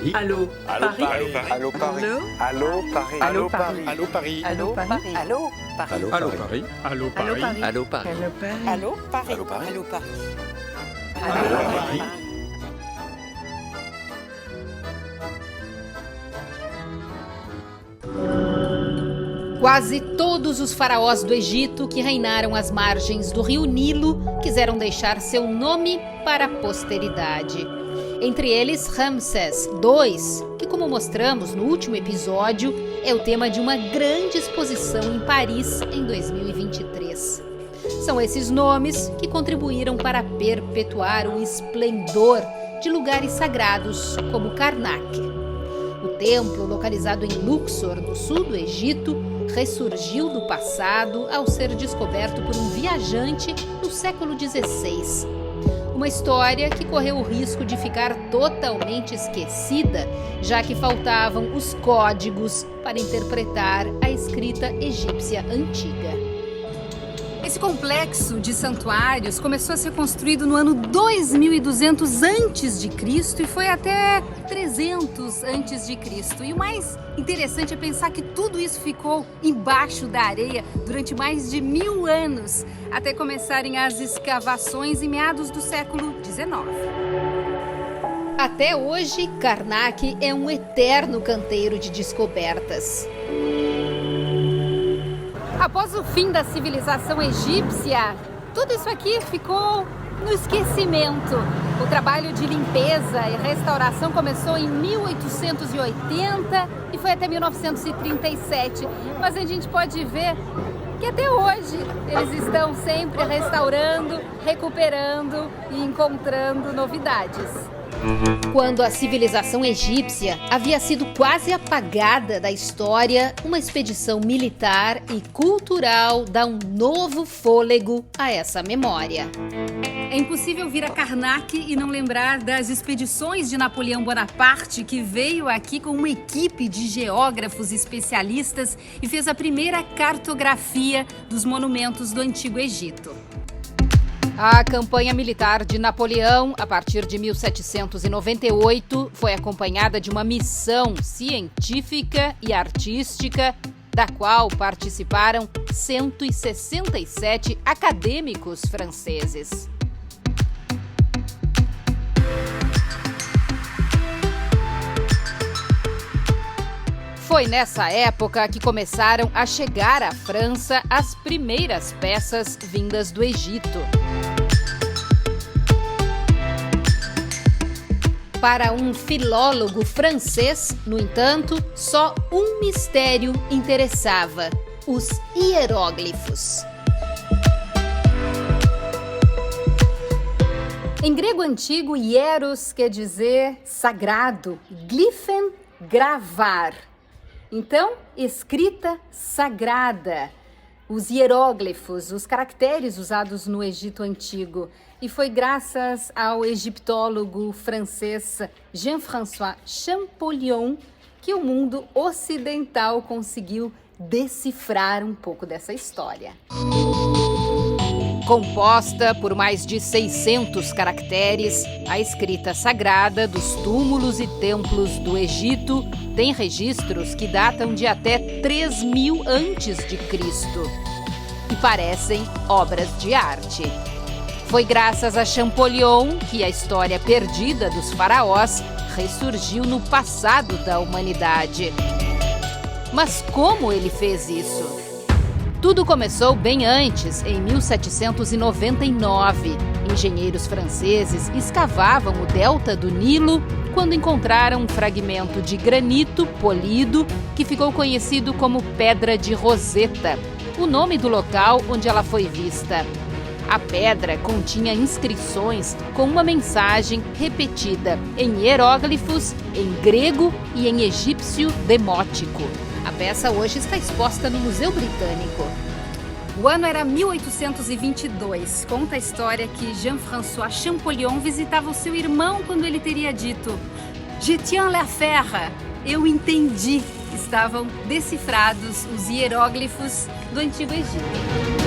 Paris. Allô, Paris. Allô Paris. Allô, Allô Paris. Allô, Paris. Allô Paris. Allô, Paris. Allô Paris. Allô Allô Paris. Paris. Allô Allô, Paris. Paris. Allô Paris. Allô, Paris. Allô Paris. Allô Paris. Allô Paris. Allô, Paris. Quase todos os faraós do Egito que reinaram às margens do rio Nilo quiseram deixar seu nome para a posteridade. Entre eles, Ramsés II, que, como mostramos no último episódio, é o tema de uma grande exposição em Paris em 2023. São esses nomes que contribuíram para perpetuar o esplendor de lugares sagrados como Karnak. O templo, localizado em Luxor, no sul do Egito, ressurgiu do passado ao ser descoberto por um viajante no século XVI. Uma história que correu o risco de ficar totalmente esquecida, já que faltavam os códigos para interpretar a escrita egípcia antiga. Esse complexo de santuários começou a ser construído no ano 2200 a.C. e foi até 300 a.C. E o mais interessante é pensar que tudo isso ficou embaixo da areia durante mais de 1000 anos, até começarem as escavações em meados do século XIX. Até hoje, Karnak é um eterno canteiro de descobertas. Após o fim da civilização egípcia, tudo isso aqui ficou no esquecimento. O trabalho de limpeza e restauração começou em 1880 e foi até 1937. Mas a gente pode ver que até hoje eles estão sempre restaurando, recuperando e encontrando novidades. Quando a civilização egípcia havia sido quase apagada da história, uma expedição militar e cultural dá um novo fôlego a essa memória. É impossível vir a Karnak e não lembrar das expedições de Napoleão Bonaparte, que veio aqui com uma equipe de geógrafos especialistas e fez a primeira cartografia dos monumentos do Antigo Egito. A campanha militar de Napoleão, a partir de 1798, foi acompanhada de uma missão científica e artística, da qual participaram 167 acadêmicos franceses. Foi nessa época que começaram a chegar à França as primeiras peças vindas do Egito. Para um filólogo francês, no entanto, só um mistério interessava: os hieróglifos. Em grego antigo, hieros quer dizer sagrado, glyphen, gravar. Então, escrita sagrada. Os hieróglifos, os caracteres usados no Egito Antigo. E foi graças ao egiptólogo francês Jean-François Champollion que o mundo ocidental conseguiu decifrar um pouco dessa história. Composta por mais de 600 caracteres, a escrita sagrada dos túmulos e templos do Egito tem registros que datam de até 3000 a.C. e parecem obras de arte. Foi graças a Champollion que a história perdida dos faraós ressurgiu no passado da humanidade. Mas como ele fez isso? Tudo começou bem antes, em 1799. Engenheiros franceses escavavam o delta do Nilo quando encontraram um fragmento de granito polido que ficou conhecido como Pedra de Roseta, o nome do local onde ela foi vista. A pedra continha inscrições com uma mensagem repetida em hieróglifos, em grego e em egípcio demótico. A peça hoje está exposta no Museu Britânico. O ano era 1822. Conta a história que Jean-François Champollion visitava o seu irmão quando ele teria dito: "Je tiens l'affaire", eu entendi. Estavam decifrados os hieróglifos do Antigo Egito.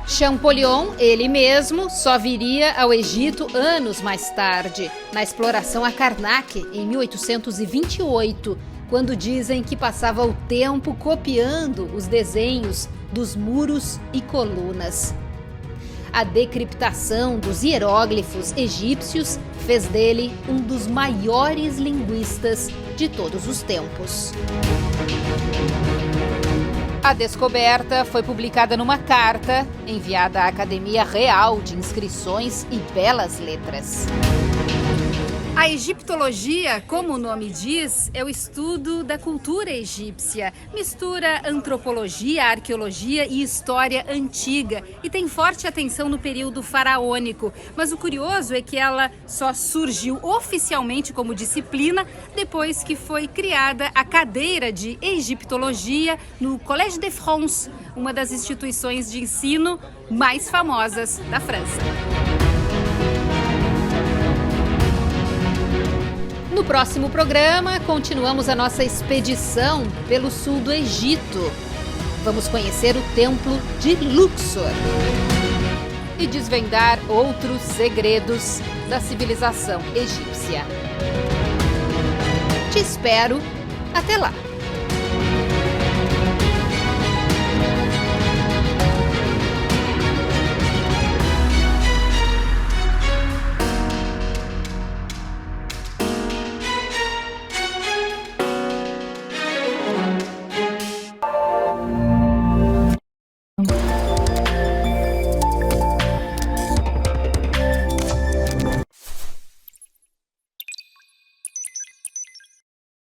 Champollion, ele mesmo, só viria ao Egito anos mais tarde, na exploração a Karnak, em 1828, quando dizem que passava o tempo copiando os desenhos dos muros e colunas. A decriptação dos hieróglifos egípcios fez dele um dos maiores linguistas de todos os tempos. A descoberta foi publicada numa carta enviada à Academia Real de Inscrições e Belas Letras. A egiptologia, como o nome diz, é o estudo da cultura egípcia. Mistura antropologia, arqueologia e história antiga e tem forte atenção no período faraônico. Mas o curioso é que ela só surgiu oficialmente como disciplina depois que foi criada a cadeira de egiptologia no Collège de France, uma das instituições de ensino mais famosas da França. No próximo programa, continuamos a nossa expedição pelo sul do Egito. Vamos conhecer o Templo de Luxor e desvendar outros segredos da civilização egípcia. Te espero. Até lá!